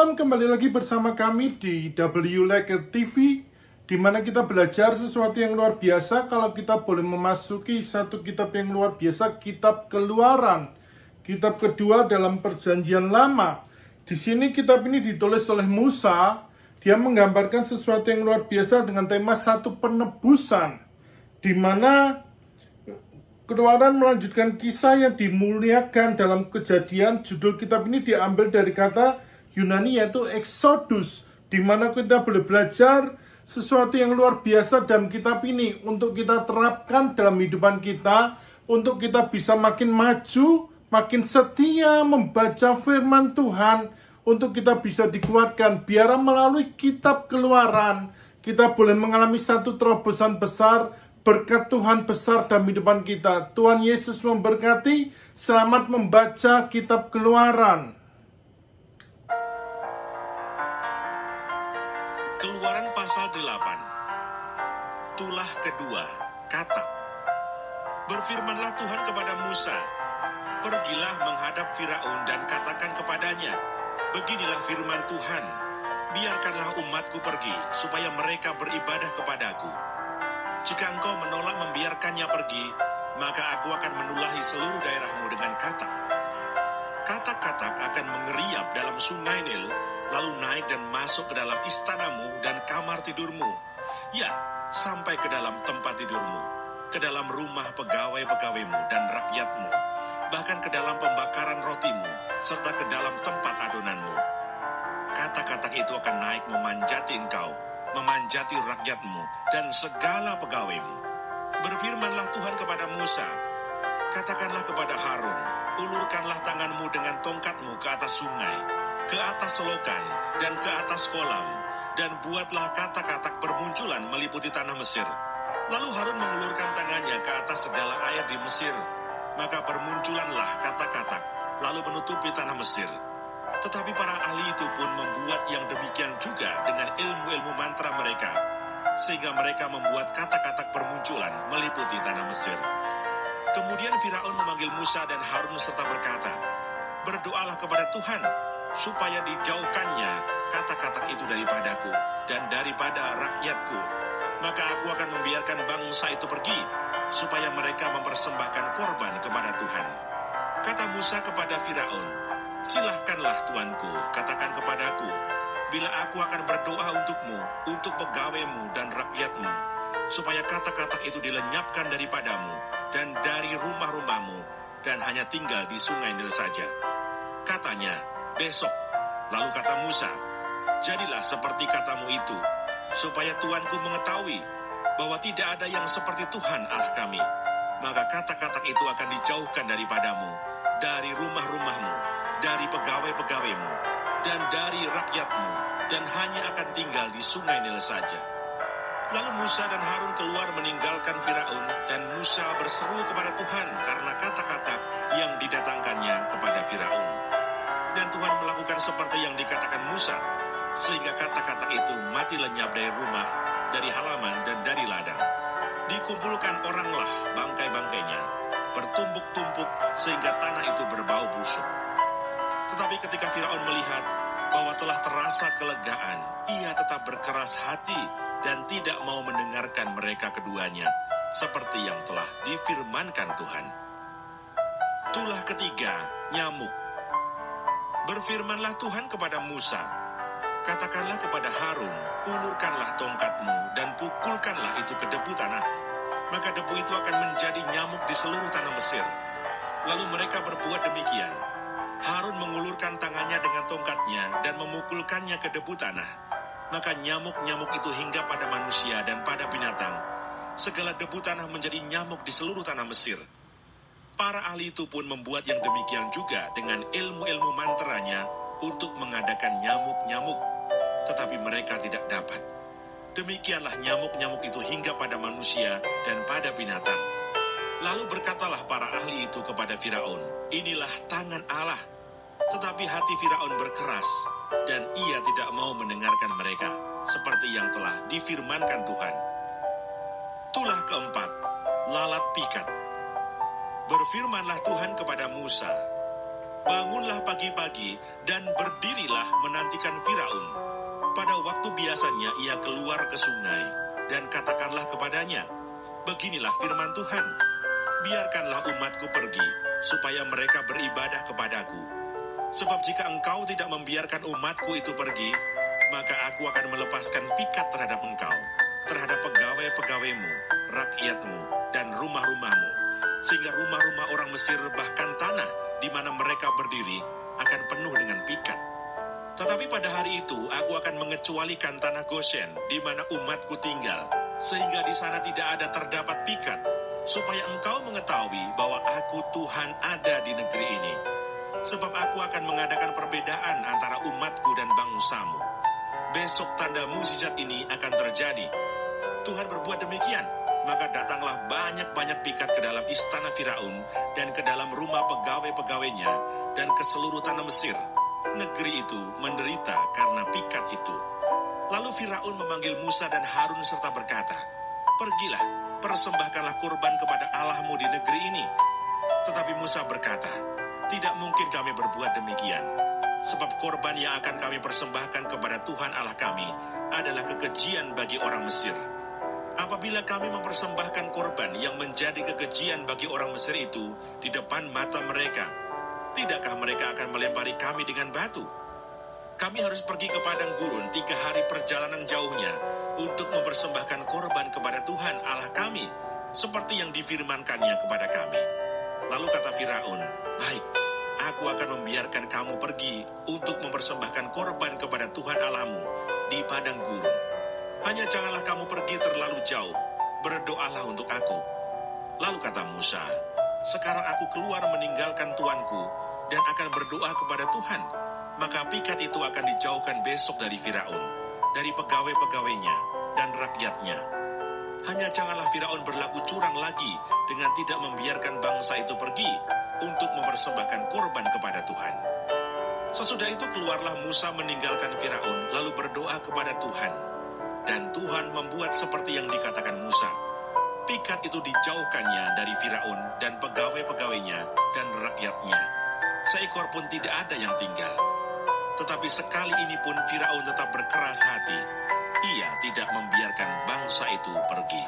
Shalom, kembali lagi bersama kami di W Like TV, di mana kita belajar sesuatu yang luar biasa. Kalau kita boleh memasuki satu kitab yang luar biasa, kitab Keluaran, kitab kedua dalam Perjanjian Lama. Di sini kitab ini ditulis oleh Musa. Dia menggambarkan sesuatu yang luar biasa dengan tema satu penebusan, di mana Keluaran melanjutkan kisah yang dimuliakan dalam Kejadian. Judul kitab ini diambil dari kata Yunani yaitu Exodus, di mana kita boleh belajar sesuatu yang luar biasa dalam kitab ini untuk kita terapkan dalam kehidupan kita, untuk kita bisa makin maju, makin setia membaca firman Tuhan, untuk kita bisa dikuatkan. Biar melalui kitab Keluaran kita boleh mengalami satu terobosan besar, berkat Tuhan besar dalam kehidupan kita. Tuhan Yesus memberkati. Selamat membaca kitab Keluaran. Keluaran pasal 8. Tulah kedua, Katak. Berfirmanlah Tuhan kepada Musa, "Pergilah menghadap Firaun dan katakan kepadanya, beginilah firman Tuhan, biarkanlah umatku pergi, supaya mereka beribadah kepadaku. Jika engkau menolak membiarkannya pergi, maka aku akan menulahi seluruh daerahmu dengan katak. Katak-katak akan mengeriap dalam sungai Nil, lalu naik dan masuk ke dalam istanamu dan kamar tidurmu. Ya, sampai ke dalam tempat tidurmu, ke dalam rumah pegawai-pegawaimu dan rakyatmu, bahkan ke dalam pembakaran rotimu, serta ke dalam tempat adonanmu. Katak-katak itu akan naik memanjati engkau, memanjati rakyatmu dan segala pegawaimu. Berfirmanlah Tuhan kepada Musa, katakanlah kepada Harun, ulurkanlah tanganmu dengan tongkatmu ke atas sungai, ke atas selokan, dan ke atas kolam, dan buatlah katak-katak bermunculan meliputi tanah Mesir. Lalu Harun mengulurkan tangannya ke atas segala air di Mesir, maka bermunculanlah katak-katak, lalu menutupi tanah Mesir. Tetapi para ahli itu pun membuat yang demikian juga dengan ilmu-ilmu mantra mereka, sehingga mereka membuat katak-katak bermunculan meliputi tanah Mesir. Kemudian Firaun memanggil Musa dan Harun serta berkata, "Berdoalah kepada Tuhan, supaya dijauhkannya katak-katak itu daripadaku dan daripada rakyatku. Maka aku akan membiarkan bangsa itu pergi, supaya mereka mempersembahkan korban kepada Tuhan." Kata Musa kepada Firaun, "Silahkanlah tuanku, katakan kepadaku, bila aku akan berdoa untukmu, untuk pegawaimu dan rakyatmu, supaya katak-katak itu dilenyapkan daripadamu dan dari rumah-rumahmu, dan hanya tinggal di sungai Nil saja." Katanya, "Besok." Lalu kata Musa, "Jadilah seperti katamu itu, supaya tuanku mengetahui bahwa tidak ada yang seperti Tuhan Allah kami. Maka katak-katak itu akan dijauhkan daripadamu, dari rumah-rumahmu, dari pegawai-pegawaimu, dan dari rakyatmu, dan hanya akan tinggal di sungai Nil saja." Lalu Musa dan Harun keluar meninggalkan Firaun, dan Musa berseru kepada Tuhan karena kata-kata yang didatangkannya kepada Firaun. Dan Tuhan melakukan seperti yang dikatakan Musa, sehingga kata-kata itu mati lenyap dari rumah, dari halaman, dan dari ladang. Dikumpulkan oranglah bangkai-bangkainya, bertumpuk-tumpuk sehingga tanah itu berbau busuk. Tetapi ketika Firaun melihat bahwa telah terasa kelegaan, ia tetap berkeras hati dan tidak mau mendengarkan mereka keduanya, seperti yang telah difirmankan Tuhan. Tulah ketiga, nyamuk. Berfirmanlah Tuhan kepada Musa, katakanlah kepada Harun, ulurkanlah tongkatmu dan pukulkanlah itu ke debu tanah, maka debu itu akan menjadi nyamuk di seluruh tanah Mesir. Lalu mereka berbuat demikian. Harun mengulurkan tangannya dengan tongkatnya dan memukulkannya ke debu tanah, maka nyamuk-nyamuk itu hingga pada manusia dan pada binatang. Segala debu tanah menjadi nyamuk di seluruh tanah Mesir. Para ahli itu pun membuat yang demikian juga dengan ilmu-ilmu mantranya untuk mengadakan nyamuk-nyamuk, tetapi mereka tidak dapat. Demikianlah nyamuk-nyamuk itu hingga pada manusia dan pada binatang. Lalu berkatalah para ahli itu kepada Firaun, "Inilah tangan Allah." Tetapi hati Firaun berkeras, dan ia tidak mau mendengarkan mereka, seperti yang telah difirmankan Tuhan. Tulah keempat, lalat pikat. Berfirmanlah Tuhan kepada Musa, bangunlah pagi-pagi dan berdirilah menantikan Firaun. Pada waktu biasanya ia keluar ke sungai, dan katakanlah kepadanya, beginilah firman Tuhan, biarkanlah umatku pergi, supaya mereka beribadah kepadaku. Sebab jika engkau tidak membiarkan umatku itu pergi, maka aku akan melepaskan pikat terhadap engkau, terhadap pegawai-pegawaimu, rakyatmu, dan rumah-rumahmu, sehingga rumah-rumah orang Mesir bahkan tanah di mana mereka berdiri akan penuh dengan pikat. Tetapi pada hari itu aku akan mengecualikan tanah Goshen di mana umatku tinggal, sehingga di sana tidak ada terdapat pikat, supaya engkau mengetahui bahwa aku Tuhan ada di negeri ini. Sebab aku akan mengadakan perbedaan antara umatku dan bangsamu. Besok tanda mukjizat ini akan terjadi. Tuhan berbuat demikian, maka datanglah banyak-banyak pikat ke dalam istana Firaun dan ke dalam rumah pegawai-pegawainya dan ke seluruh tanah Mesir. Negeri itu menderita karena pikat itu. Lalu Firaun memanggil Musa dan Harun serta berkata, pergilah, persembahkanlah kurban kepada Allahmu di negeri ini. Tetapi Musa berkata, tidak mungkin kami berbuat demikian, sebab korban yang akan kami persembahkan kepada Tuhan Allah kami adalah kekejian bagi orang Mesir. Apabila kami mempersembahkan korban yang menjadi kekejian bagi orang Mesir itu di depan mata mereka, tidakkah mereka akan melempari kami dengan batu? Kami harus pergi ke padang gurun 3 hari perjalanan jauhnya untuk mempersembahkan korban kepada Tuhan Allah kami, seperti yang difirmankannya kepada kami. Lalu kata Firaun, baik, aku akan membiarkan kamu pergi untuk mempersembahkan korban kepada Tuhan Allahmu di padang gurun. Hanya janganlah kamu pergi terlalu jauh, berdoalah untuk aku. Lalu kata Musa, sekarang aku keluar meninggalkan tuanku dan akan berdoa kepada Tuhan, maka pikat itu akan dijauhkan besok dari Firaun, dari pegawai-pegawainya dan rakyatnya. Hanya janganlah Firaun berlaku curang lagi dengan tidak membiarkan bangsa itu pergi untuk mempersembahkan korban kepada Tuhan. Sesudah itu keluarlah Musa meninggalkan Firaun lalu berdoa kepada Tuhan. Dan Tuhan membuat seperti yang dikatakan Musa. Pikat itu dijauhkannya dari Firaun dan pegawai-pegawainya dan rakyatnya. Seekor pun tidak ada yang tinggal. Tetapi sekali ini pun Firaun tetap berkeras hati. Ia tidak membiarkan bangsa itu pergi.